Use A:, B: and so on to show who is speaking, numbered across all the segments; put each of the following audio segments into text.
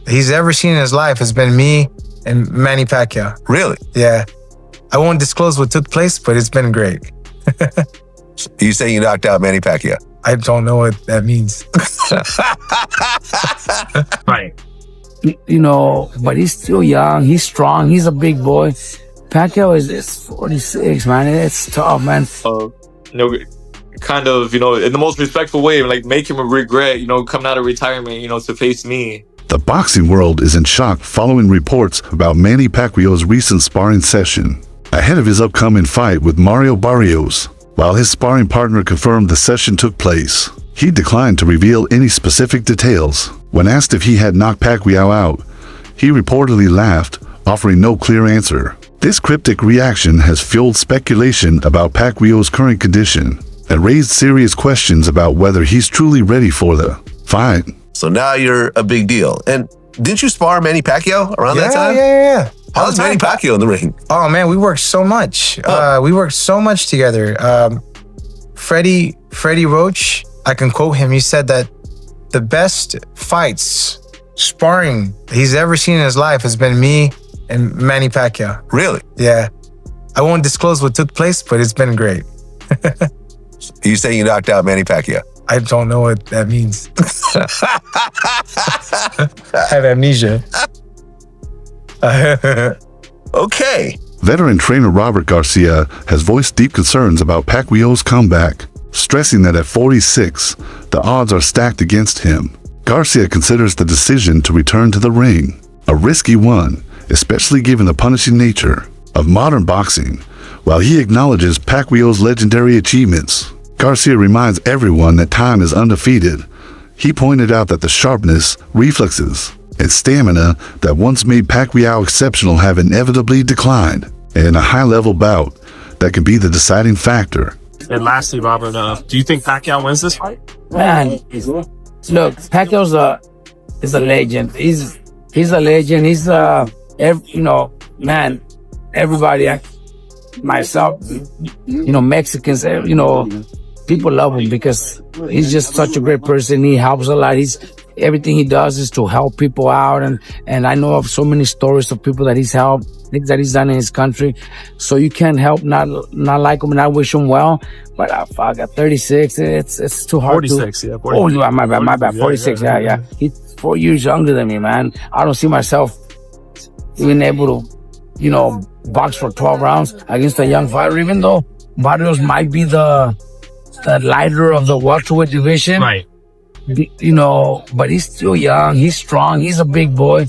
A: he's ever seen in his life has been me and Manny Pacquiao.
B: Really?
A: Yeah. I won't disclose what took place, but it's been great.
B: You say you knocked out Manny Pacquiao?
A: I don't know what that means.
C: Right.
D: You know, but he's still young. He's strong. He's a big boy. Pacquiao is 46, man. It's tough, man.
E: Kind of, in the most respectful way, like make him regret, coming out of retirement, to face me.
F: The boxing world is in shock following reports about Manny Pacquiao's recent sparring session. Ahead of his upcoming fight with Mario Barrios, while his sparring partner confirmed the session took place, he declined to reveal any specific details. When asked if he had knocked Pacquiao out, he reportedly laughed, offering no clear answer. This cryptic reaction has fueled speculation about Pacquiao's current condition and raised serious questions about whether he's truly ready for the fight.
B: So now you're a big deal. And didn't you spar Manny Pacquiao around that time?
A: Yeah.
B: How's Manny Pacquiao in the ring?
A: Oh, man, we worked so much. We worked so much together. Freddie Roach, I can quote him. He said that the best fights, sparring he's ever seen in his life has been me and Manny Pacquiao.
B: Really?
A: Yeah. I won't disclose what took place, but it's been great.
B: You say you knocked out Manny Pacquiao?
A: I don't know what that means. I have amnesia.
B: Okay.
F: Veteran trainer Robert Garcia has voiced deep concerns about Pacquiao's comeback, stressing that at 46, the odds are stacked against him. Garcia considers the decision to return to the ring a risky one, especially given the punishing nature of modern boxing. While he acknowledges Pacquiao's legendary achievements, Garcia reminds everyone that time is undefeated. He pointed out that the sharpness, reflexes, and stamina that once made Pacquiao exceptional have inevitably declined, and a high-level bout that can be the deciding factor.
C: And lastly, Robert, do you think Pacquiao wins this fight?
D: Man, look, Pacquiao's is a legend. He's a legend. He's man, everybody, myself, Mexicans, people love him because he's just such a great person. He helps a lot. Everything he does is to help people out. And I know of so many stories of people that he's helped, things that he's done in his country. So you can't help not like him and not wish him well. But fuck, at 36, it's too hard
C: 46,
D: to...
C: yeah. 46.
D: Oh, my bad. 46, yeah. He's 4 years younger than me, man. I don't see myself being able to, box for 12 rounds against a young fighter, even though Barrios might be the lighter of the welterweight division.
C: Right.
D: But he's still young. He's strong. He's a big boy.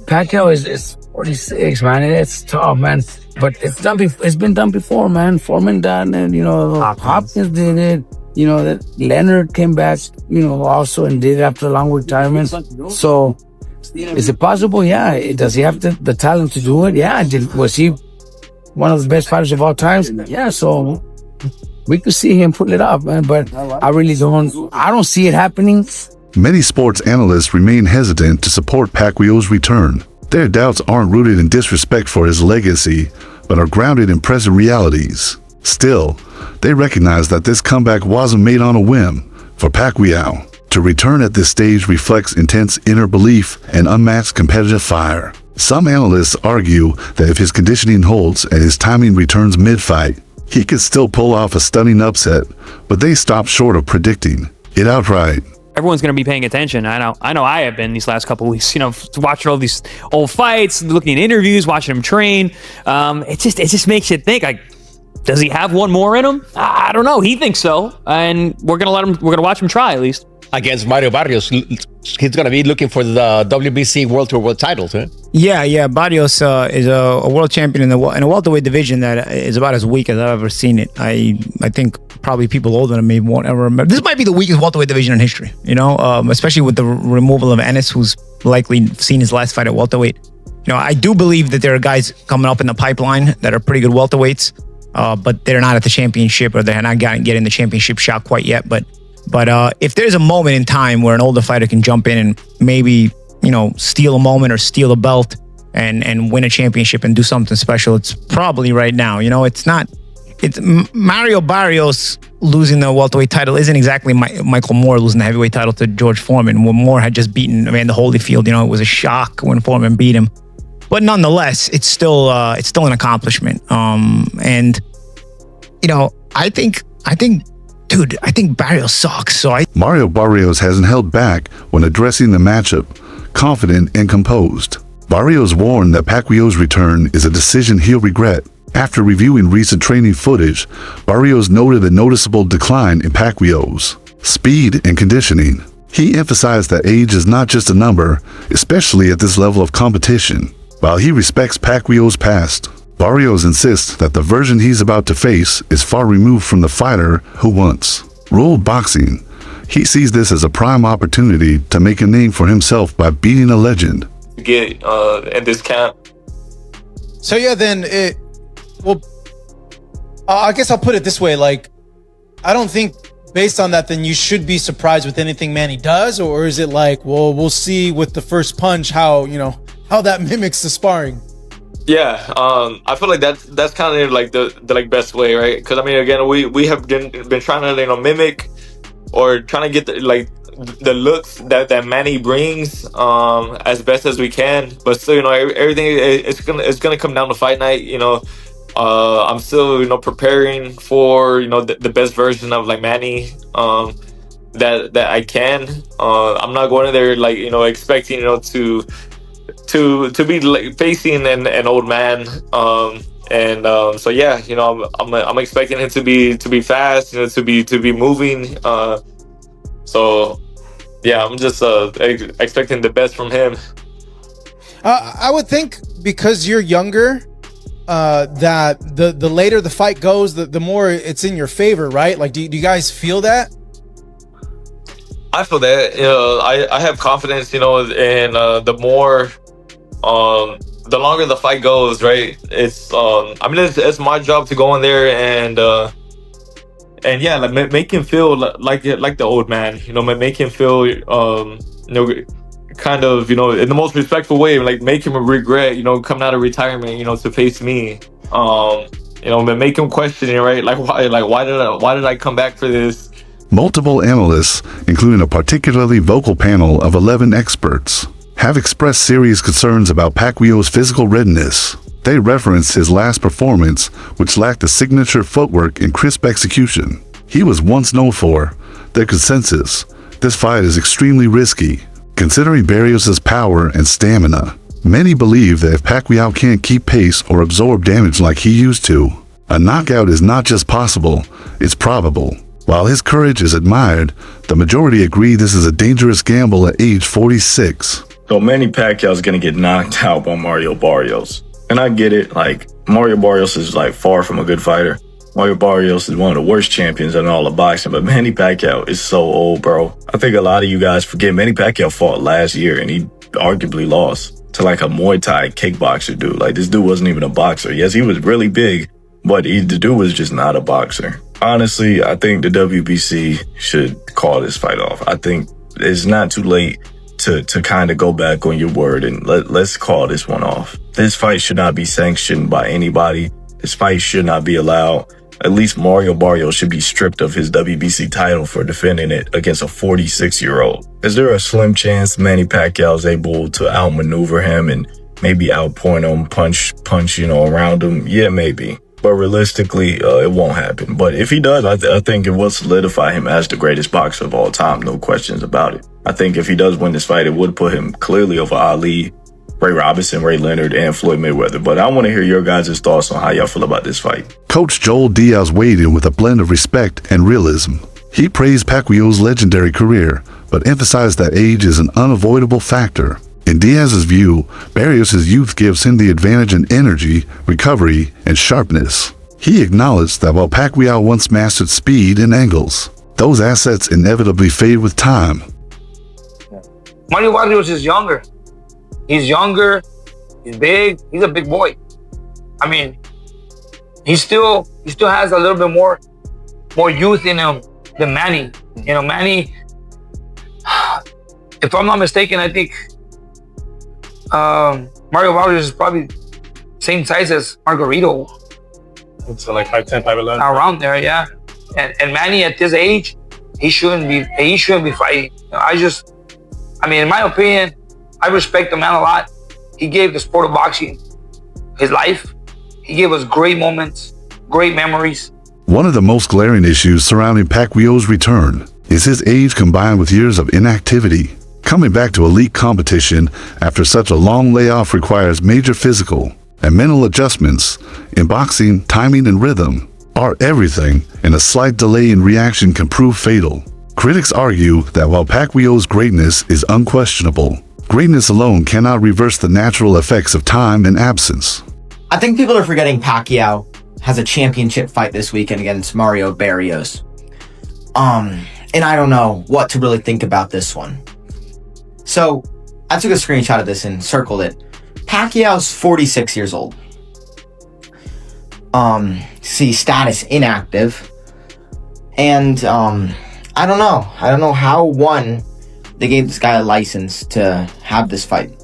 D: Pacquiao is 46, man. It's tough, man. But it's been done before, man. Foreman done it. Hopkins did it. That Leonard came back, also and did it after a long retirement. So is it possible? Yeah. Does he have the talent to do it? Yeah. Was he one of the best fighters of all time? Yeah. So we could see him pull it off, man, but I don't see it happening.
F: Many sports analysts remain hesitant to support Pacquiao's return. Their doubts aren't rooted in disrespect for his legacy, but are grounded in present realities. Still, they recognize that this comeback wasn't made on a whim. For Pacquiao, to return at this stage reflects intense inner belief and unmatched competitive fire. Some analysts argue that if his conditioning holds and his timing returns mid-fight, he could still pull off a stunning upset, but they stop short of predicting it outright.
G: Everyone's going to be paying attention. I know I have been these last couple of weeks, watching all these old fights, looking at interviews, watching him train. It just makes you think, like, does he have one more in him? I don't know. He thinks so. And we're going to watch him try at least.
H: Against Mario Barrios, he's going to be looking for the WBC World Tour World titles, huh?
I: Yeah. Barrios is a world champion in a welterweight division that is about as weak as I've ever seen it. I think probably people older than me won't ever remember. This might be the weakest welterweight division in history, especially with the removal of Ennis, who's likely seen his last fight at welterweight. I do believe that there are guys coming up in the pipeline that are pretty good welterweights, but they're not at the championship, or they're not getting the championship shot quite yet. But if there's a moment in time where an older fighter can jump in and maybe, steal a moment or steal a belt and win a championship and do something special, it's probably right now. It's Mario Barrios losing the welterweight title isn't exactly Michael Moore losing the heavyweight title to George Foreman, when Moore had just beaten Evander Holyfield. You know, it was a shock when Foreman beat him. But nonetheless, it's still an accomplishment. And you know, I think Barrios sucks. So
F: Mario Barrios hasn't held back when addressing the matchup, confident and composed. Barrios warned that Pacquiao's return is a decision he'll regret. After reviewing recent training footage, Barrios noted a noticeable decline in Pacquiao's speed and conditioning. He emphasized that age is not just a number, especially at this level of competition. While he respects Pacquiao's past, Barrios insists that the version he's about to face is far removed from the fighter who once ruled boxing. He sees this as a prime opportunity to make a name for himself by beating a legend.
E: Get in this camp.
J: So yeah, then I guess I'll put it this way. Like, I don't think based on that, then you should be surprised with anything Manny does, or is it like, well, we'll see with the first punch how that mimics the sparring?
E: Yeah, I feel like that's kind of like the like best way, right? Because I mean, again, we have been trying to mimic or trying to get the looks that Manny brings as best as we can, but still, everything it's gonna come down to fight night. I'm still preparing for the best version of like Manny that I can. I'm not going in there expecting to be like facing an old man. So yeah, I'm expecting him to be fast, to be moving. So yeah, I'm just expecting the best from him.
J: I would think because you're younger, that the later the fight goes, the more it's in your favor, right? Like, do you guys feel that?
E: I feel that. I have confidence, and the more, the longer the fight goes, right? It's it's my job to go in there and yeah, like make him feel like the old man, make him feel kind of in the most respectful way, like make him regret coming out of retirement to face me, make him question it, right? Like why did I come back for this?
F: Multiple analysts, including a particularly vocal panel of 11 experts, have expressed serious concerns about Pacquiao's physical readiness. They referenced his last performance, which lacked the signature footwork and crisp execution he was once known for. Their consensus: this fight is extremely risky, considering Barrios' power and stamina. Many believe that if Pacquiao can't keep pace or absorb damage like he used to, a knockout is not just possible, it's probable. While his courage is admired, the majority agree this is a dangerous gamble at age 46.
K: So Manny Pacquiao is going to get knocked out by Mario Barrios. And I get it, like, Mario Barrios is like far from a good fighter. Mario Barrios is one of the worst champions in all of boxing, but Manny Pacquiao is so old, bro. I think a lot of you guys forget Manny Pacquiao fought last year and he arguably lost to like a Muay Thai kickboxer dude. Like, this dude wasn't even a boxer. Yes, he was really big, but the dude was just not a boxer. Honestly, I think the WBC should call this fight off. I think it's not too late to kind of go back on your word and let's call this one off. This fight should not be sanctioned by anybody. This fight should not be allowed. At least Mario Barrios should be stripped of his WBC title for defending it against a 46-year-old. Is there a slim chance Manny Pacquiao is able to outmaneuver him and maybe outpoint him, punch, around him? Yeah, maybe. But realistically, it won't happen. But if he does, I think it will solidify him as the greatest boxer of all time. No questions about it. I think if he does win this fight, it would put him clearly over Ali, Ray Robinson, Ray Leonard, and Floyd Mayweather. But I want to hear your guys' thoughts on how y'all feel about this fight.
F: Coach Joel Diaz weighed in with a blend of respect and realism. He praised Pacquiao's legendary career, but emphasized that age is an unavoidable factor. In Diaz's view, Barrios' youth gives him the advantage in energy, recovery, and sharpness. He acknowledged that while Pacquiao once mastered speed and angles, those assets inevitably fade with time.
D: Mario Barrios is younger. He's younger, he's big, he's a big boy. I mean, he still has a little bit more youth in him than Manny. Manny, if I'm not mistaken, I think Mario Barrios is probably same size as Margarito.
C: It's like 5'10", 5'11".
D: Around there, yeah. And Manny at this age, he shouldn't be fighting. I mean, in my opinion, I respect the man a lot. He gave the sport of boxing his life. He gave us great moments, great memories.
F: One of the most glaring issues surrounding Pacquiao's return is his age combined with years of inactivity. Coming back to elite competition after such a long layoff requires major physical and mental adjustments. In boxing, timing and rhythm are everything, and a slight delay in reaction can prove fatal. Critics argue that while Pacquiao's greatness is unquestionable, greatness alone cannot reverse the natural effects of time and absence.
L: I think people are forgetting Pacquiao has a championship fight this weekend against Mario Barrios. And I don't know what to really think about this one. So, I took a screenshot of this and circled it. Pacquiao's 46 years old. See, status inactive. And, I don't know. I don't know how, one, they gave this guy a license to have this fight.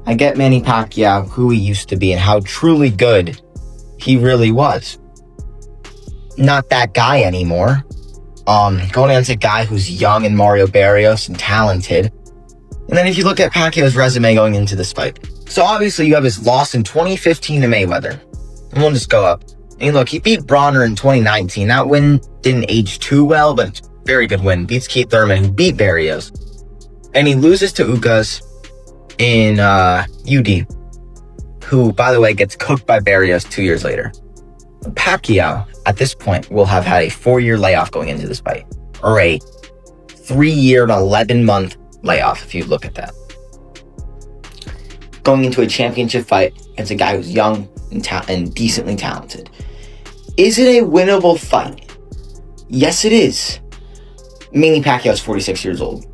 L: I get Manny Pacquiao, who he used to be, and how truly good he really was. Not that guy anymore. Going against a guy who's young and Mario Barrios and talented. And then if you look at Pacquiao's resume going into this fight. So obviously you have his loss in 2015 to Mayweather. And we'll just go up. And look, he beat Bronner in 2019. That win didn't age too well, but it's a very good win. Beats Keith Thurman, who beat Barrios. And he loses to Ugas in UD, who, by the way, gets cooked by Barrios 2 years later. Pacquiao, at this point, will have had a 4-year layoff going into this fight. Or a 3-year and 11-month layoff, if you look at that. Going into a championship fight against a guy who's young and decently talented. Is it a winnable fight? Yes, it is. Manny Pacquiao is 46 years old.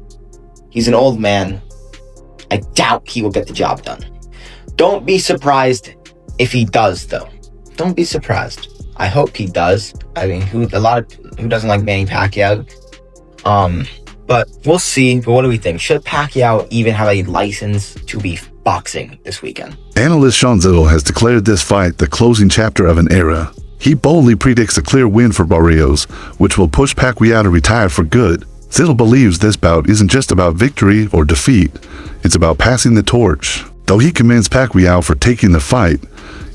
L: He's an old man. I doubt he will get the job done. Don't be surprised if he does, though. Don't be surprised. I hope he does. I mean, who doesn't like Manny Pacquiao? But we'll see. But what do we think? Should Pacquiao even have a license to be boxing this weekend?
F: Analyst Sean Zittel has declared this fight the closing chapter of an era. He boldly predicts a clear win for Barrios, which will push Pacquiao to retire for good. Zittel believes this bout isn't just about victory or defeat. It's about passing the torch. Though he commends Pacquiao for taking the fight,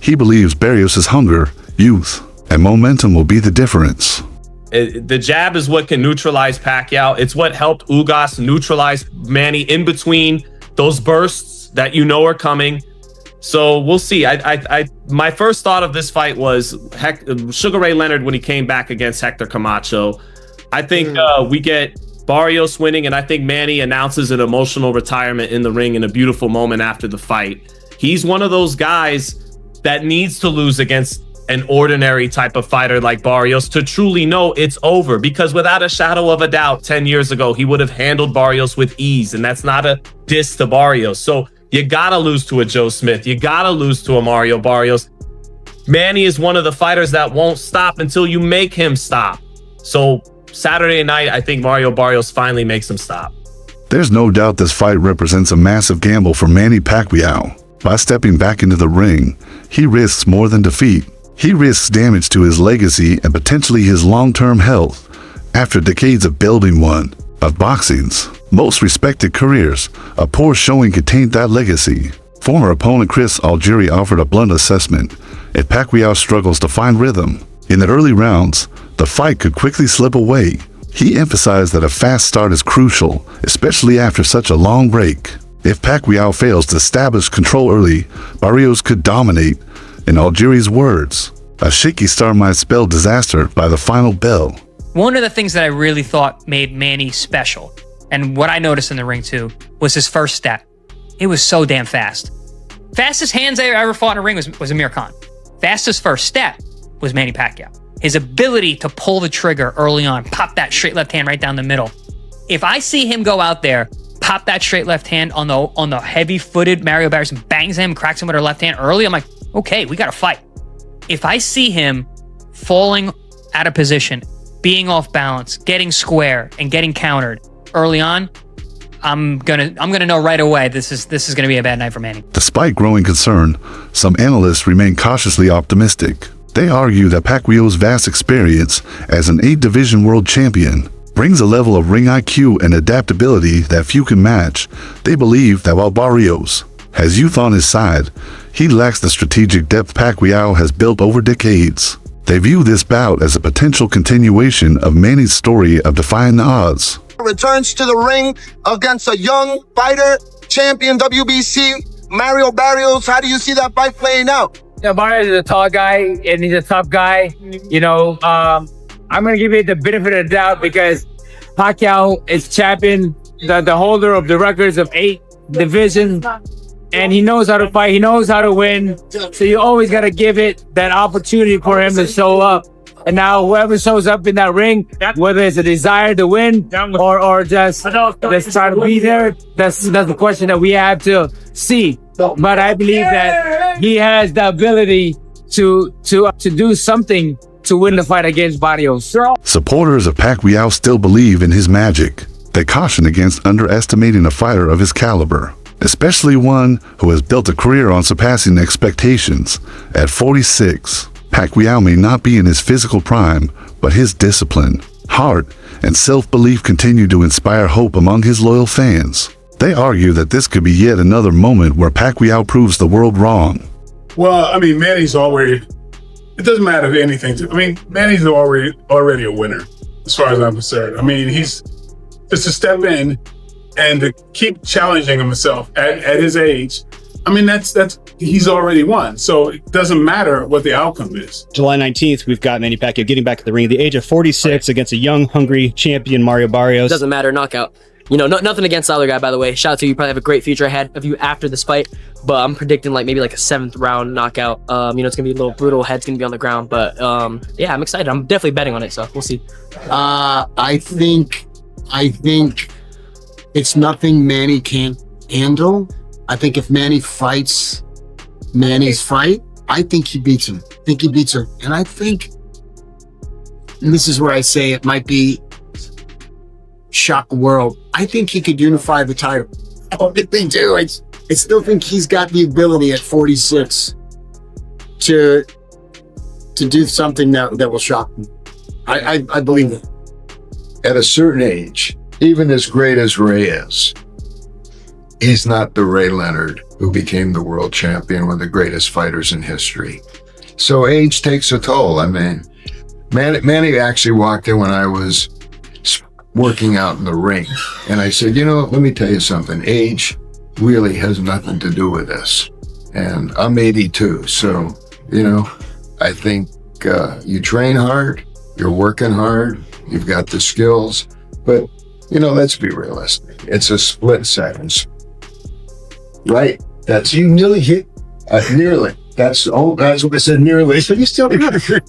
F: he believes Barrios' hunger, youth, and momentum will be the difference.
C: The jab is what can neutralize Pacquiao. It's what helped Ugas neutralize Manny in between those bursts that you know are coming. So we'll see. My first thought of this fight was Sugar Ray Leonard when he came back against Hector Camacho. I think we get Barrios winning, and I think Manny announces an emotional retirement in the ring in a beautiful moment after the fight. He's one of those guys that needs to lose against an ordinary type of fighter like Barrios to truly know it's over, because without a shadow of a doubt, 10 years ago, he would have handled Barrios with ease, and that's not a diss to Barrios. So you gotta lose to a Joe Smith. You gotta lose to a Mario Barrios. Manny is one of the fighters that won't stop until you make him stop. So Saturday night, I think Mario Barrios finally makes him stop.
F: There's no doubt this fight represents a massive gamble for Manny Pacquiao. By stepping back into the ring, he risks more than defeat. He risks damage to his legacy and potentially his long-term health. After decades of building one of boxing's most respected careers, a poor showing could taint that legacy. Former opponent Chris Algieri offered a blunt assessment. If Pacquiao struggles to find rhythm in the early rounds, the fight could quickly slip away. He emphasized that a fast start is crucial, especially after such a long break. If Pacquiao fails to establish control early, Barrios could dominate. In Algieri's words, a shaky start might spell disaster by the final bell.
G: One of the things that I really thought made Manny special, and what I noticed in the ring too, was his first step. It was so damn fast. Fastest hands I ever fought in a ring was Amir Khan. Fastest first step was Manny Pacquiao. His ability to pull the trigger early on, pop that straight left hand right down the middle. If I see him go out there, pop that straight left hand on the heavy-footed Mario Barrios and bangs him, cracks him with her left hand early, I'm like, okay, we got to fight. If I see him falling out of position, being off balance, getting square, and getting countered early on, I'm gonna know right away this is gonna be a bad night for Manny.
F: Despite growing concern, some analysts remain cautiously optimistic. They argue that Pacquiao's vast experience as an 8-division world champion brings a level of ring IQ and adaptability that few can match. They believe that while Barrios has youth on his side, he lacks the strategic depth Pacquiao has built over decades. They view this bout as a potential continuation of Manny's story of defying the odds.
M: Returns to the ring against a young fighter, champion WBC, Mario Barrios. How do you see that fight playing out?
D: Yeah, Barrios is a tall guy and he's a tough guy. You know, I'm going to give you the benefit of the doubt because Pacquiao is champion, the holder of the records of 8 divisions. And he knows how to fight. He knows how to win. So you always got to give it that opportunity for him to show up. And now whoever shows up in that ring, whether it's a desire to win or just try to be there, that's the question that we have to see. But I believe that he has the ability to do something to win the fight against Barrios.
F: Supporters of Pacquiao still believe in his magic. They caution against underestimating a fighter of his caliber, especially one who has built a career on surpassing expectations. At 46, Pacquiao may not be in his physical prime, but his discipline, heart, and self-belief continue to inspire hope among his loyal fans. They argue that this could be yet another moment where Pacquiao proves the world wrong.
N: Well, I mean, Manny's already, it doesn't matter if anything. Manny's already a winner, as far as I'm concerned. I mean, he's just to step in and to keep challenging himself at his age. I mean, that's he's already won. So it doesn't matter what the outcome is.
O: July 19th, we've got Manny Pacquiao getting back at the ring at the age of 46 against a young, hungry champion, Mario Barrios.
P: Doesn't matter, knockout. You know, nothing against the other guy, by the way. Shout out to you. You probably have a great future ahead of you after this fight. But I'm predicting maybe a 7th round knockout. You know, it's gonna be a little brutal. Head's gonna be on the ground. But yeah, I'm excited. I'm definitely betting on it. So we'll see.
Q: I think it's nothing Manny can't handle. I think if Manny fights Manny's fight, I think he beats him. And I think, and this is where I say it might be shock the world, I think he could unify the title. I really do. I still think he's got the ability at 46 to do something that will shock me. I believe it.
R: At a certain age, even as great as Ray is, he's not the Ray Leonard who became the world champion, one of the greatest fighters in history. So age takes a toll. I mean, Manny actually walked in when I was working out in the ring. And I said, you know, let me tell you something. Age really has nothing to do with this. And I'm 82. So, you know, I think you train hard, you're working hard, you've got the skills, but, you know, let's be realistic. It's a split second. Right? That's, you nearly hit, nearly. That's what I said, nearly. So you still got it.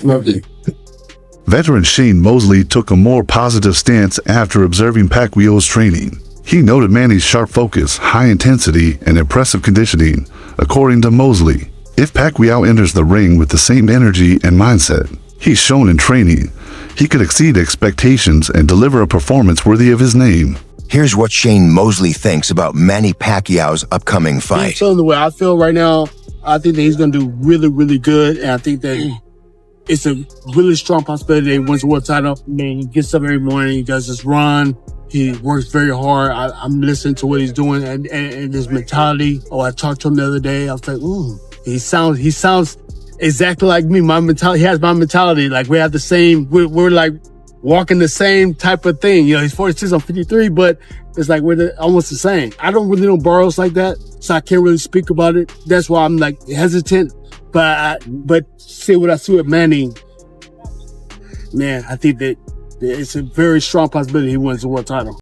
R: Love you.
F: Veteran Shane Mosley took a more positive stance after observing Pacquiao's training. He noted Manny's sharp focus, high intensity, and impressive conditioning. According to Mosley, if Pacquiao enters the ring with the same energy and mindset he's shown in training, he could exceed expectations and deliver a performance worthy of his name.
S: Here's what Shane Mosley thinks about Manny Pacquiao's upcoming fight.
T: Feeling the way I feel right now, I think that he's going to do really, really good. And I think that it's a really strong possibility that he wins the world title. I mean, he gets up every morning, he does his run, he works very hard. I'm listening to what he's doing and his mentality. Oh, I talked to him the other day. I was like, ooh, he sounds exactly like me. My mentality, he has my mentality. Like we have the same, we're like walking the same type of thing. You know, he's 46, I'm 53, but it's like we're almost the same. I don't really know Barrios like that, so I can't really speak about it. That's why I'm like hesitant. But see what I see with Manny, man, I think that it's a very strong possibility he wins the world title.